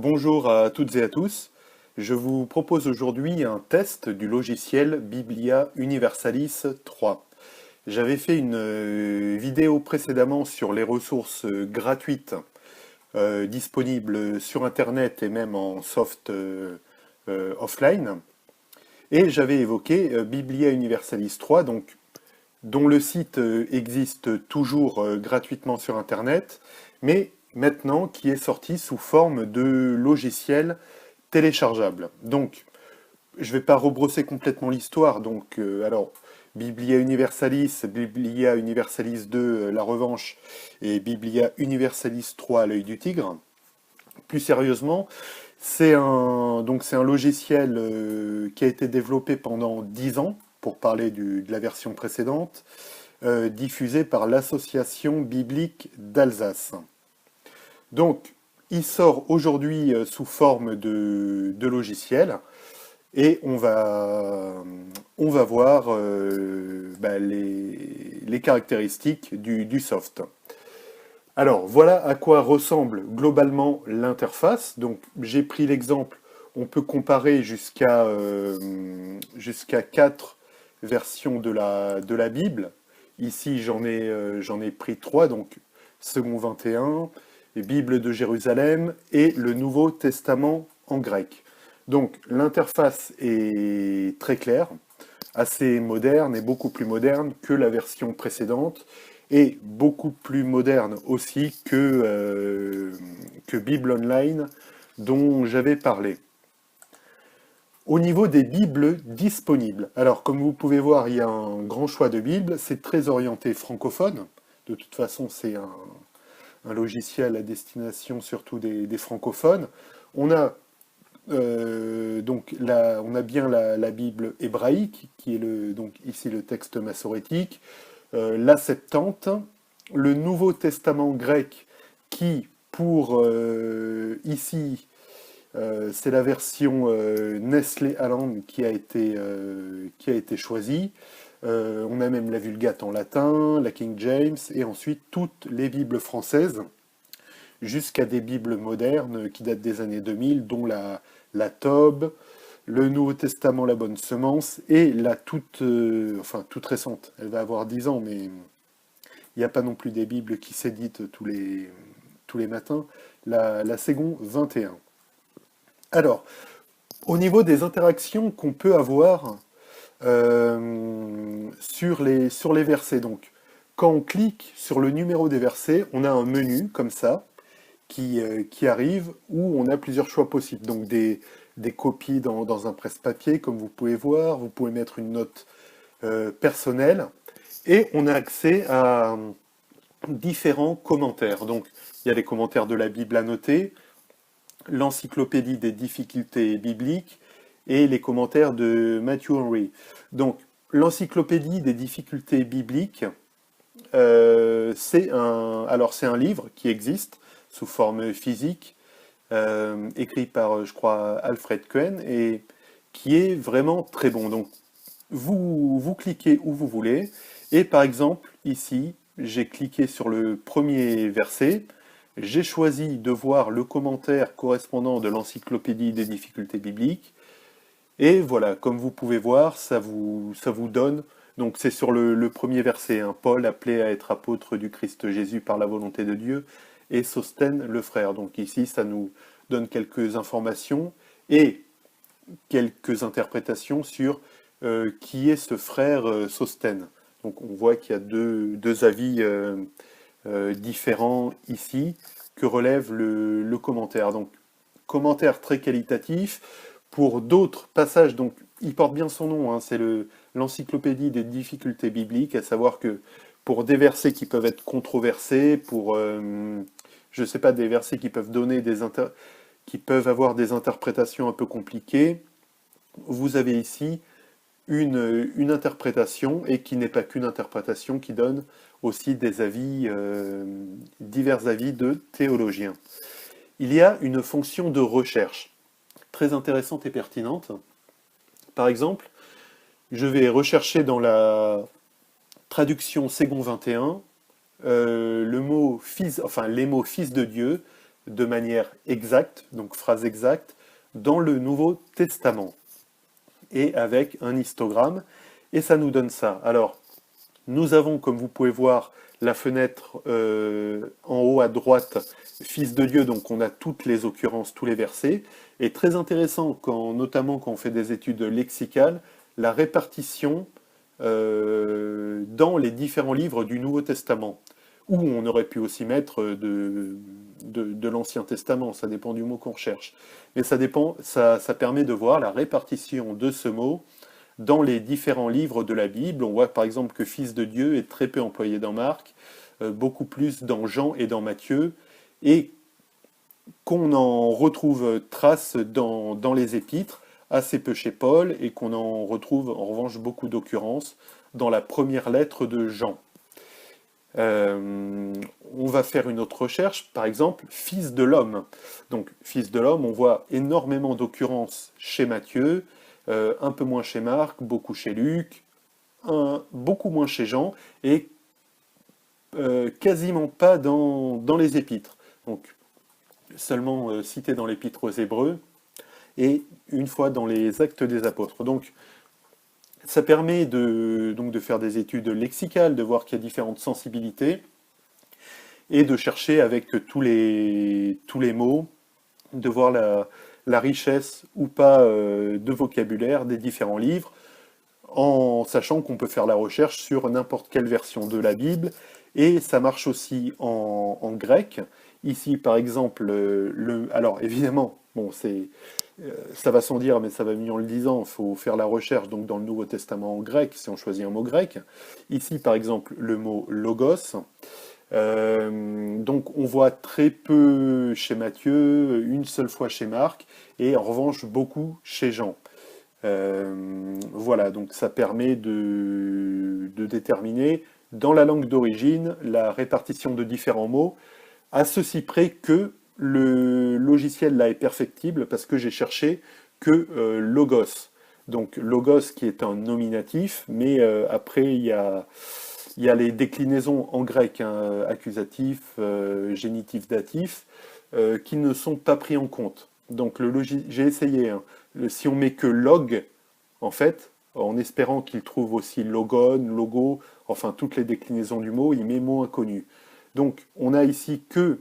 Bonjour à toutes et à tous. Je vous propose aujourd'hui un test du logiciel Biblia Universalis 3. J'avais fait une vidéo précédemment sur les ressources gratuites disponibles sur Internet et même en soft offline. Et j'avais évoqué Biblia Universalis 3, donc, dont le site existe toujours gratuitement sur Internet, mais maintenant qui est sorti sous forme de logiciel téléchargeable. Donc, je ne vais pas rebrosser complètement l'histoire. Donc, alors, Biblia Universalis, Biblia Universalis 2, La Revanche, et Biblia Universalis 3, L'œil du tigre. Plus sérieusement, c'est un logiciel qui a été développé pendant 10 ans, pour parler de la version précédente, diffusé par l'Association biblique d'Alsace. Donc, il sort aujourd'hui sous forme de logiciel et on va voir les caractéristiques du soft. Alors, voilà à quoi ressemble globalement l'interface. Donc, j'ai pris l'exemple, on peut comparer jusqu'à 4 versions de la Bible. Ici, j'en ai pris 3, donc Second 21, et Bible de Jérusalem et le Nouveau Testament en grec. Donc, l'interface est très claire, assez moderne et beaucoup plus moderne que la version précédente et beaucoup plus moderne aussi que Bible Online dont j'avais parlé. Au niveau des Bibles disponibles, alors comme vous pouvez voir, il y a un grand choix de Bibles, c'est très orienté francophone. De toute façon, c'est un logiciel à destination surtout des francophones. On a on a bien la Bible hébraïque, qui est donc ici le texte massorétique, la Septante, le Nouveau Testament grec, qui pour ici c'est la version Nestlé Aland qui a été choisie. On a même la Vulgate en latin, la King James, et ensuite toutes les Bibles françaises, jusqu'à des Bibles modernes qui datent des années 2000, dont la Tob, le Nouveau Testament, la Bonne Semence, et la toute récente. Elle va avoir 10 ans, mais il n'y a pas non plus des Bibles qui s'éditent tous les matins. La Ségon 21. Alors, au niveau des interactions qu'on peut avoir sur les versets, donc, quand on clique sur le numéro des versets, on a un menu comme ça qui arrive où on a plusieurs choix possibles. Donc des copies dans un presse-papier, comme vous pouvez voir, vous pouvez mettre une note personnelle, et on a accès à différents commentaires. Donc il y a les commentaires de la Bible annotée, l'encyclopédie des difficultés bibliques et les commentaires de Matthew Henry. Donc l'encyclopédie des difficultés bibliques, c'est un livre qui existe sous forme physique, écrit par, je crois, Alfred Cohen, et qui est vraiment très bon. Donc, vous cliquez où vous voulez, et par exemple, ici, j'ai cliqué sur le premier verset, j'ai choisi de voir le commentaire correspondant de l'encyclopédie des difficultés bibliques, et voilà, comme vous pouvez voir, ça vous donne, donc c'est sur le premier verset, hein, Paul appelé à être apôtre du Christ Jésus par la volonté de Dieu, et Sosthène le frère. Donc ici, ça nous donne quelques informations et quelques interprétations sur qui est ce frère Sosthène. Donc on voit qu'il y a deux avis différents ici que relève le commentaire. Donc commentaire très qualitatif. Pour d'autres passages, donc il porte bien son nom, hein, c'est l'encyclopédie des difficultés bibliques, à savoir que pour des versets qui peuvent être controversés, pour, je ne sais pas, des versets qui peuvent qui peuvent avoir des interprétations un peu compliquées, vous avez ici une interprétation, et qui n'est pas qu'une interprétation, qui donne aussi des avis, divers avis de théologiens. Il y a une fonction de recherche très intéressante et pertinente. Par exemple, je vais rechercher dans la traduction Ségon 21 les mots fils de Dieu, de manière exacte, donc phrase exacte, dans le Nouveau Testament, et avec un histogramme, et ça nous donne ça. Alors, nous avons, comme vous pouvez voir, la fenêtre en haut à droite, Fils de Dieu, donc on a toutes les occurrences, tous les versets, et très intéressant, notamment quand on fait des études lexicales, la répartition dans les différents livres du Nouveau Testament, où on aurait pu aussi mettre de l'Ancien Testament, ça dépend du mot qu'on recherche. Mais ça permet de voir la répartition de ce mot dans les différents livres de la Bible. On voit par exemple que Fils de Dieu est très peu employé dans Marc, beaucoup plus dans Jean et dans Matthieu, et qu'on en retrouve trace dans les Épîtres, assez peu chez Paul, et qu'on en retrouve en revanche beaucoup d'occurrences dans la première lettre de Jean. On va faire une autre recherche, par exemple, Fils de l'homme. Donc, Fils de l'homme, on voit énormément d'occurrences chez Matthieu, un peu moins chez Marc, beaucoup chez Luc, beaucoup moins chez Jean, et quasiment pas dans les épîtres. Donc, seulement cité dans l'épître aux Hébreux, et une fois dans les actes des apôtres. Donc, ça permet donc de faire des études lexicales, de voir qu'il y a différentes sensibilités, et de chercher avec tous les mots, de voir la richesse ou pas de vocabulaire des différents livres, en sachant qu'on peut faire la recherche sur n'importe quelle version de la Bible, et ça marche aussi en grec. Ici, par exemple, alors évidemment, bon, ça va sans dire, mais ça va mieux en le disant, il faut faire la recherche donc dans le Nouveau Testament en grec, si on choisit un mot grec. Ici, par exemple, le mot logos. Donc on voit très peu chez Matthieu, une seule fois chez Marc, et en revanche beaucoup chez Jean. Voilà, donc ça permet de déterminer dans la langue d'origine la répartition de différents mots, à ceci près que le logiciel là est perfectible parce que j'ai cherché que logos. Donc logos qui est un nominatif, mais après il y a les déclinaisons en grec, hein, accusatif, génitif, datif, qui ne sont pas pris en compte. Donc j'ai essayé, hein, si on met que log, en fait, en espérant qu'il trouve aussi logon, logo, enfin toutes les déclinaisons du mot, il met mot inconnu. Donc on a ici que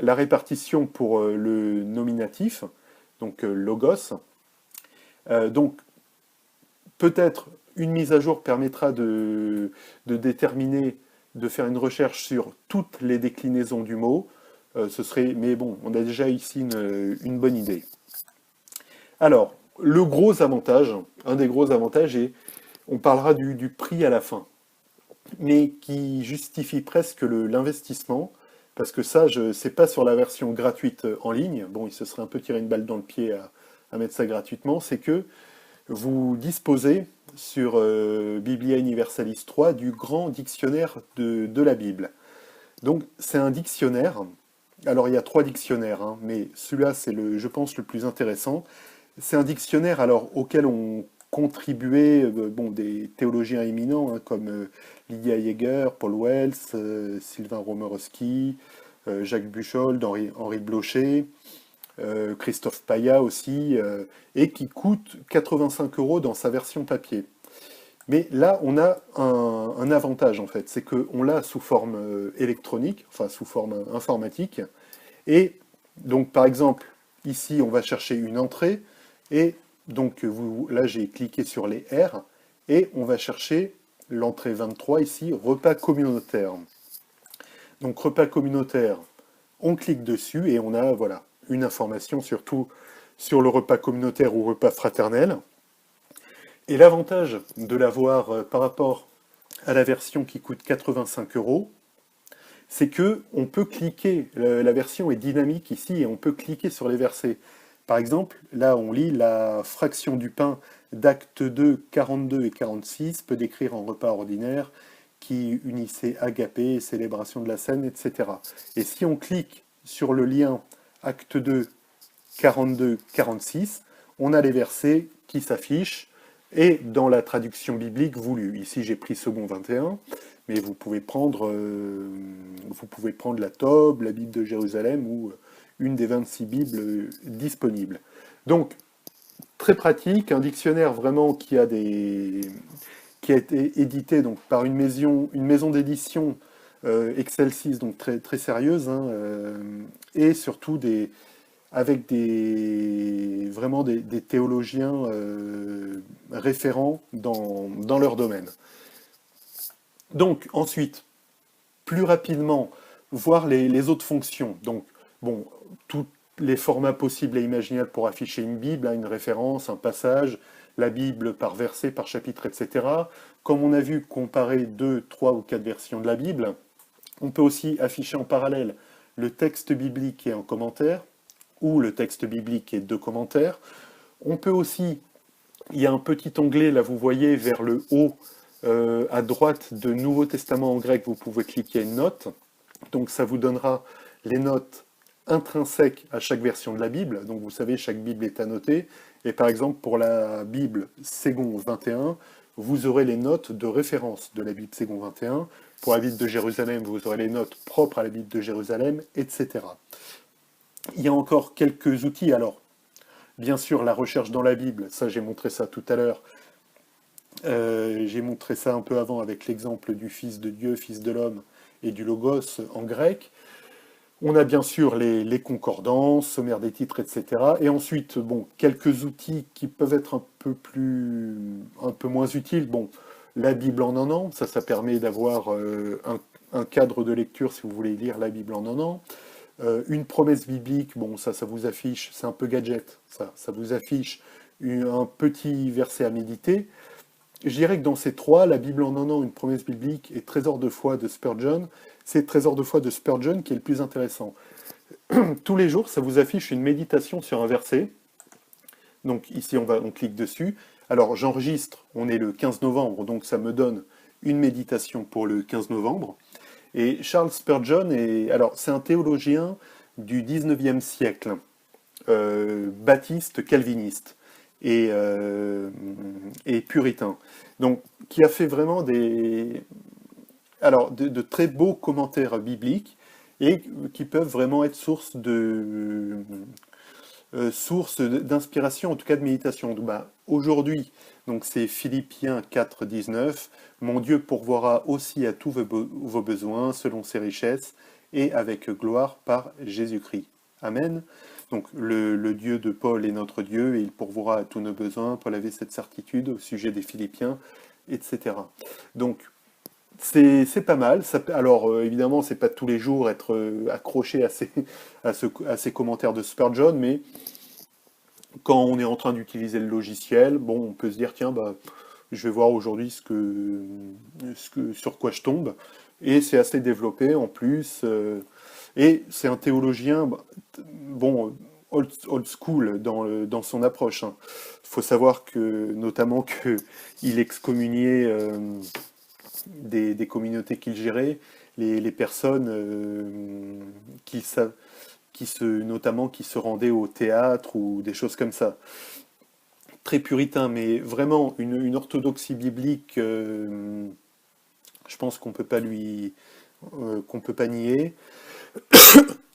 la répartition pour le nominatif, donc logos. Donc peut-être une mise à jour permettra de déterminer, de faire une recherche sur toutes les déclinaisons du mot. Mais bon, on a déjà ici une bonne idée. Alors, le gros avantage, un des gros avantages, et on parlera du prix à la fin, mais qui justifie presque l'investissement, parce que ça, c'est pas sur la version gratuite en ligne, bon, il se serait un peu tiré une balle dans le pied à mettre ça gratuitement, c'est que vous disposez sur Biblia Universalis 3 du grand dictionnaire de la Bible. Donc c'est un dictionnaire, alors il y a 3 dictionnaires, hein, mais celui-là c'est je pense le plus intéressant. C'est un dictionnaire alors auquel ont contribué des théologiens éminents hein, comme Lydia Jaeger, Paul Wells, Sylvain Romerowski, Jacques Buchholz, Henri Blocher, Christophe Paya aussi, et qui coûte 85 € dans sa version papier. Mais là, on a un avantage en fait, c'est qu'on l'a sous forme électronique, enfin sous forme informatique, et donc par exemple, ici on va chercher une entrée, et donc là j'ai cliqué sur les R, et on va chercher l'entrée 23 ici, repas communautaire. Donc repas communautaire, on clique dessus et on a voilà, une information surtout sur le repas communautaire ou repas fraternel. Et l'avantage de l'avoir par rapport à la version qui coûte 85 €, c'est que on peut cliquer, la version est dynamique ici et on peut cliquer sur les versets. Par exemple, là on lit la fraction du pain d'Acte 2, 42 et 46 peut décrire un repas ordinaire qui unissait agapé, célébration de la scène, etc. Et si on clique sur le lien Acte 2, 42, 46, on a les versets qui s'affichent et dans la traduction biblique voulue. Ici j'ai pris Second 21, mais vous pouvez prendre la Tob, la Bible de Jérusalem ou une des 26 Bibles disponibles. Donc, très pratique, un dictionnaire vraiment qui a été édité donc, par une maison d'édition Excelsis, donc très, très sérieuse, hein, et surtout avec vraiment des théologiens référents dans leur domaine. Donc, ensuite, plus rapidement, voir les autres fonctions. Donc, bon, tous les formats possibles et imaginables pour afficher une Bible, hein, une référence, un passage, la Bible par verset, par chapitre, etc. Comme on a vu comparer 2, 3 ou 4 versions de la Bible, on peut aussi afficher en parallèle le texte biblique et un commentaire, ou le texte biblique et 2 commentaires. On peut aussi, il y a un petit onglet, là vous voyez vers le haut, à droite de Nouveau Testament en grec, vous pouvez cliquer une note. Donc ça vous donnera les notes intrinsèques à chaque version de la Bible. Donc vous savez, chaque Bible est annotée. Et par exemple, pour la Bible Ségon 21, vous aurez les notes de référence de la Bible Ségon 21. Pour la Bible de Jérusalem, vous aurez les notes propres à la Bible de Jérusalem, etc. Il y a encore quelques outils. Alors, bien sûr, la recherche dans la Bible, ça j'ai montré ça tout à l'heure. J'ai montré ça un peu avant avec l'exemple du Fils de Dieu, Fils de l'homme, et du Logos en grec. On a bien sûr les concordances, sommaire des titres, etc. Et ensuite, bon, quelques outils qui peuvent être un peu moins utiles. Bon, la Bible en un an, ça permet d'avoir un cadre de lecture si vous voulez lire la Bible en un an. Une promesse biblique, bon, ça vous affiche, c'est un peu gadget, ça vous affiche un petit verset à méditer. Je dirais que dans ces trois, la Bible en un an, une promesse biblique et Trésor de foi de Spurgeon, c'est Trésor de foi de Spurgeon qui est le plus intéressant. Tous les jours, ça vous affiche une méditation sur un verset. Donc ici, on clique dessus. Alors j'enregistre, on est le 15 novembre, donc ça me donne une méditation pour le 15 novembre. Et Charles Spurgeon, alors c'est un théologien du 19e siècle, baptiste calviniste et puritain. Donc, qui a fait vraiment de très beaux commentaires bibliques et qui peuvent vraiment être source d'inspiration, en tout cas de méditation. Donc, aujourd'hui, donc c'est Philippiens 4, 19. Mon Dieu pourvoira aussi à tous vos besoins selon ses richesses et avec gloire par Jésus-Christ. Amen. Donc le Dieu de Paul est notre Dieu et il pourvoira à tous nos besoins. Paul avait cette certitude au sujet des Philippiens, etc. Donc c'est pas mal. Alors évidemment, c'est pas tous les jours être accroché à ces commentaires de Spurgeon, mais quand on est en train d'utiliser le logiciel, bon, on peut se dire tiens, je vais voir aujourd'hui sur quoi je tombe. Et c'est assez développé en plus. Et c'est un théologien, bon, old school dans son approche. Il faut savoir que, notamment, qu'il excommuniait des communautés qu'il gérait, les personnes notamment qui se rendaient au théâtre ou des choses comme ça. Très puritain, mais vraiment une orthodoxie biblique, je pense qu'on peut pas nier.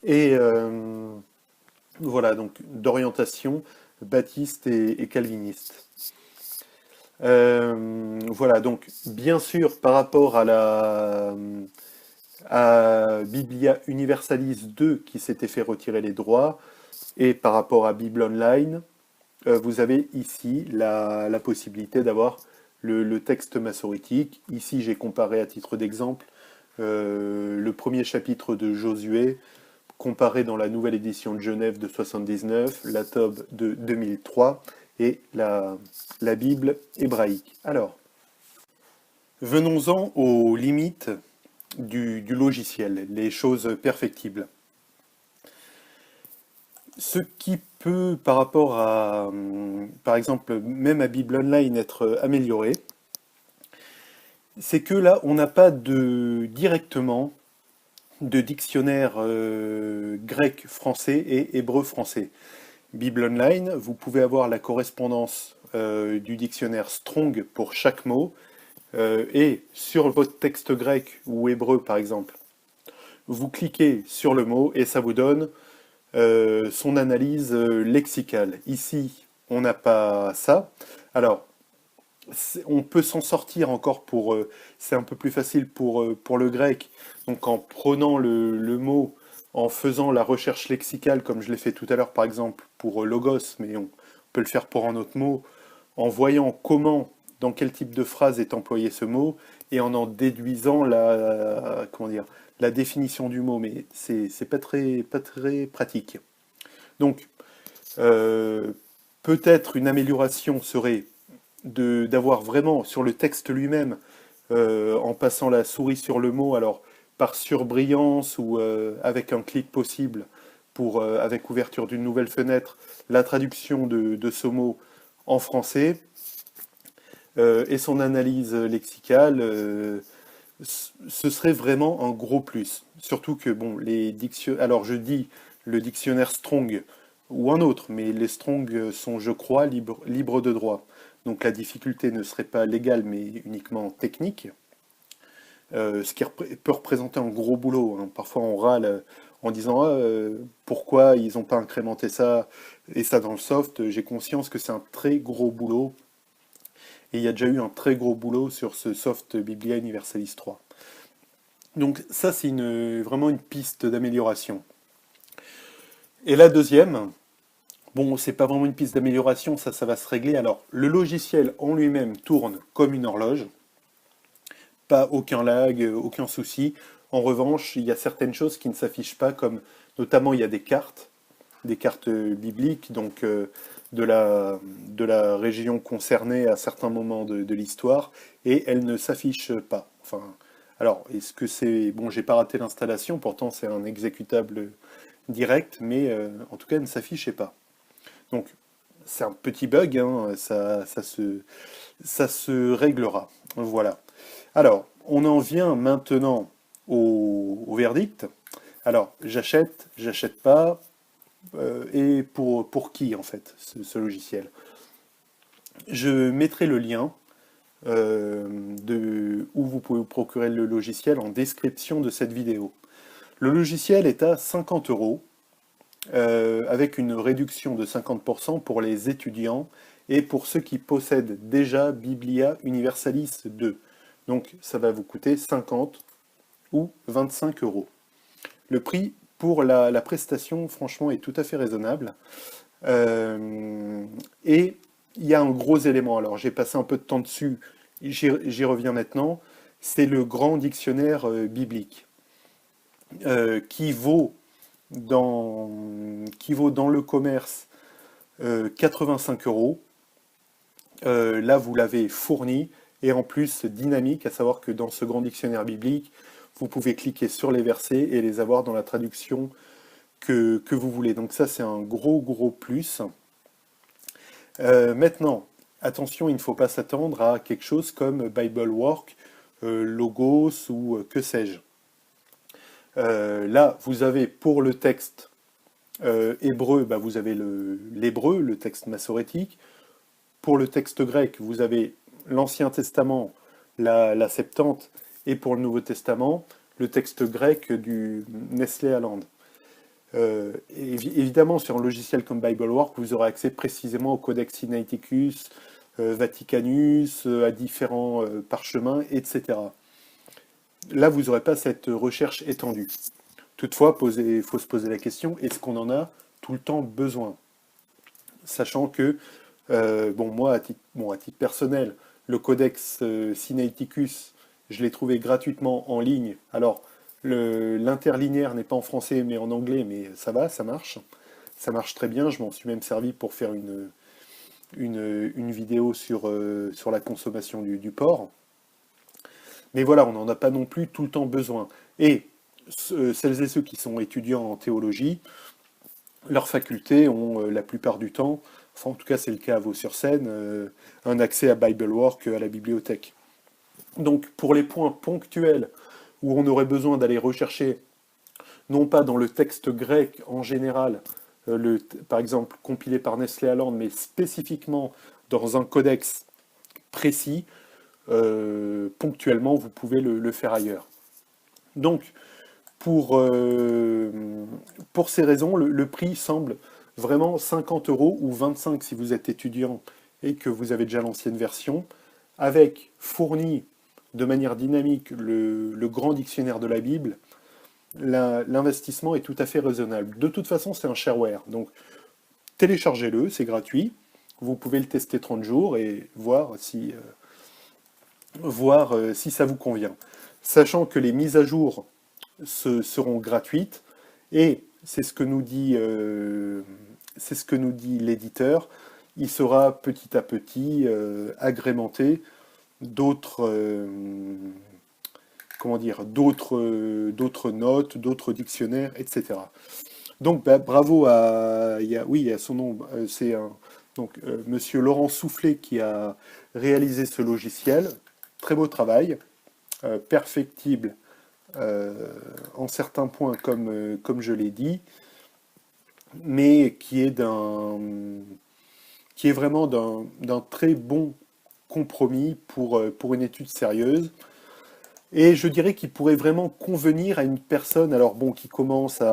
Et voilà, donc d'orientation baptiste et calviniste. Voilà, donc bien sûr, par rapport à Biblia Universalis 2 qui s'était fait retirer les droits, et par rapport à Bible Online, vous avez ici la possibilité d'avoir le texte massorétique. Ici, j'ai comparé à titre d'exemple le premier chapitre de Josué, comparé dans la nouvelle édition de Genève de 79, la Tob de 2003 et la Bible hébraïque. Alors, venons-en aux limites du logiciel, les choses perfectibles. Ce qui peut, par rapport à, par exemple, même à Bible Online, être amélioré, c'est que là, on n'a pas directement de dictionnaire grec-français et hébreu-français. Bible Online, vous pouvez avoir la correspondance du dictionnaire Strong pour chaque mot, et sur votre texte grec ou hébreu par exemple, vous cliquez sur le mot et ça vous donne son analyse lexicale. Ici, on n'a pas ça. Alors, on peut s'en sortir encore c'est un peu plus facile pour le grec. Donc en prenant le mot, en faisant la recherche lexicale, comme je l'ai fait tout à l'heure par exemple pour logos, mais on peut le faire pour un autre mot, en voyant dans quel type de phrase est employé ce mot, et en déduisant comment dire, la définition du mot, mais c'est pas très pratique. Donc, euh, peut-être une amélioration serait d'avoir vraiment sur le texte lui-même, en passant la souris sur le mot, alors par surbrillance ou avec un clic possible, avec ouverture d'une nouvelle fenêtre, la traduction de ce mot en français, et son analyse lexicale, ce serait vraiment un gros plus. Surtout que, bon, alors je dis le dictionnaire Strong ou un autre, mais les Strong sont, je crois, libres de droit. Donc la difficulté ne serait pas légale, mais uniquement technique. Ce qui peut représenter un gros boulot, hein. Parfois on râle en disant pourquoi ils n'ont pas incrémenté ça et ça dans le soft. J'ai conscience que c'est un très gros boulot. Et il y a déjà eu un très gros boulot sur ce soft Biblia Universalis 3. Donc ça, c'est vraiment une piste d'amélioration. Et la deuxième, bon, c'est pas vraiment une piste d'amélioration, ça va se régler. Alors, le logiciel en lui-même tourne comme une horloge, pas aucun lag, aucun souci. En revanche, il y a certaines choses qui ne s'affichent pas, comme notamment il y a des cartes bibliques, donc de la région concernée à certains moments de l'histoire, et elles ne s'affichent pas. Enfin, alors, est-ce que c'est... Bon, j'ai pas raté l'installation, pourtant c'est un exécutable direct, mais en tout cas, elle ne s'affichait pas. Donc, c'est un petit bug, hein, ça se réglera. Voilà. Alors, on en vient maintenant au verdict. Alors, j'achète pas, et pour qui en fait, ce logiciel? Je mettrai le lien où vous pouvez vous procurer le logiciel en description de cette vidéo. Le logiciel est à 50 euros, avec une réduction de 50% pour les étudiants et pour ceux qui possèdent déjà Biblia Universalis 2. Donc ça va vous coûter 50 ou 25 euros. Le prix pour la prestation, franchement, est tout à fait raisonnable. Et il y a un gros élément, alors j'ai passé un peu de temps dessus, j'y reviens maintenant, c'est le grand dictionnaire biblique, qui qui vaut dans le commerce 85 euros. Là, vous l'avez fourni, et en plus dynamique, à savoir que dans ce grand dictionnaire biblique, vous pouvez cliquer sur les versets et les avoir dans la traduction que vous voulez. Donc ça, c'est un gros plus. Maintenant, attention, il ne faut pas s'attendre à quelque chose comme BibleWork, Logos ou que sais-je. Là, vous avez pour le texte hébreu, bah, vous avez l'hébreu, le texte massorétique. Pour le texte grec, vous avez l'Ancien Testament, la Septante, et pour le Nouveau Testament, le texte grec du Nestlé Aland. Évidemment, sur un logiciel comme BibleWork, vous aurez accès précisément au Codex Sinaiticus, Vaticanus, à différents parchemins, etc. Là, vous n'aurez pas cette recherche étendue. Toutefois, il faut se poser la question, est-ce qu'on en a tout le temps besoin? Sachant que, bon, moi, à titre personnel, le Codex Sinaiticus, je l'ai trouvé gratuitement en ligne. Alors, l'interlinéaire n'est pas en français, mais en anglais, mais ça va, ça marche. Ça marche très bien, je m'en suis même servi pour faire une vidéo sur la consommation du porc. Mais voilà, on n'en a pas non plus tout le temps besoin. Et celles et ceux qui sont étudiants en théologie, leurs facultés ont la plupart du temps, enfin en tout cas c'est le cas à Vaux-sur-Seine, un accès à BibleWork à la bibliothèque. Donc pour les points ponctuels où on aurait besoin d'aller rechercher, non pas dans le texte grec en général, par exemple compilé par Nestlé Aland, mais spécifiquement dans un codex précis, ponctuellement vous pouvez le faire ailleurs. Donc Pour ces raisons, le prix semble vraiment 50 euros ou 25 si vous êtes étudiant et que vous avez déjà l'ancienne version, avec fourni de manière dynamique le grand dictionnaire de la Bible. L'investissement est tout à fait raisonnable. De toute façon, c'est un shareware, donc téléchargez-le, c'est gratuit. Vous pouvez le tester 30 jours et voir si ça vous convient. Sachant que les mises à jour seront gratuites et c'est ce que nous dit l'éditeur. Il sera petit à petit agrémenté d'autres comment dire d'autres notes, d'autres dictionnaires, etc. Donc bah, bravo à il y a son nom, c'est Monsieur Laurent Soufflet qui a réalisé ce logiciel. Très beau travail, perfectible en certains points comme je l'ai dit, mais qui est vraiment d'un très bon compromis pour une étude sérieuse. Et je dirais qu'il pourrait vraiment convenir à une personne, alors bon, qui commence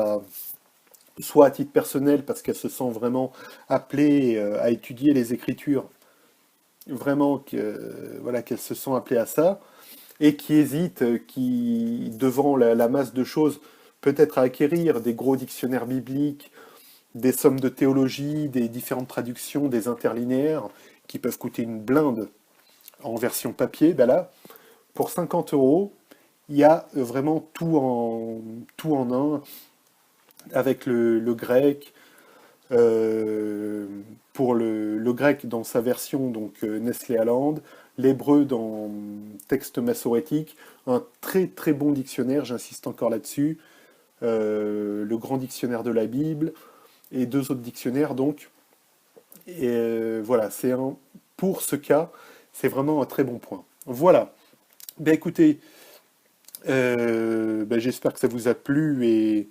soit à titre personnel, parce qu'elle se sent vraiment appelée à étudier les Écritures, vraiment voilà, qu'elle se sent appelée à ça, et qui hésite, devant la masse de choses, peut-être à acquérir des gros dictionnaires bibliques, des sommes de théologie, des différentes traductions, des interlinéaires, qui peuvent coûter une blinde en version papier, ben là, pour 50 euros, il y a vraiment tout en un, avec le grec, pour le grec dans sa version, donc Nestlé Aland, l'hébreu dans texte massorétique, un très très bon dictionnaire, j'insiste encore là-dessus, le grand dictionnaire de la Bible, et deux autres dictionnaires donc. Et voilà, pour ce cas, c'est vraiment un très bon point. Voilà. Ben écoutez, ben, j'espère que ça vous a plu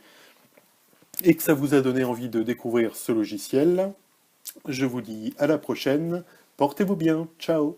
et que ça vous a donné envie de découvrir ce logiciel. Je vous dis à la prochaine. Portez-vous bien. Ciao.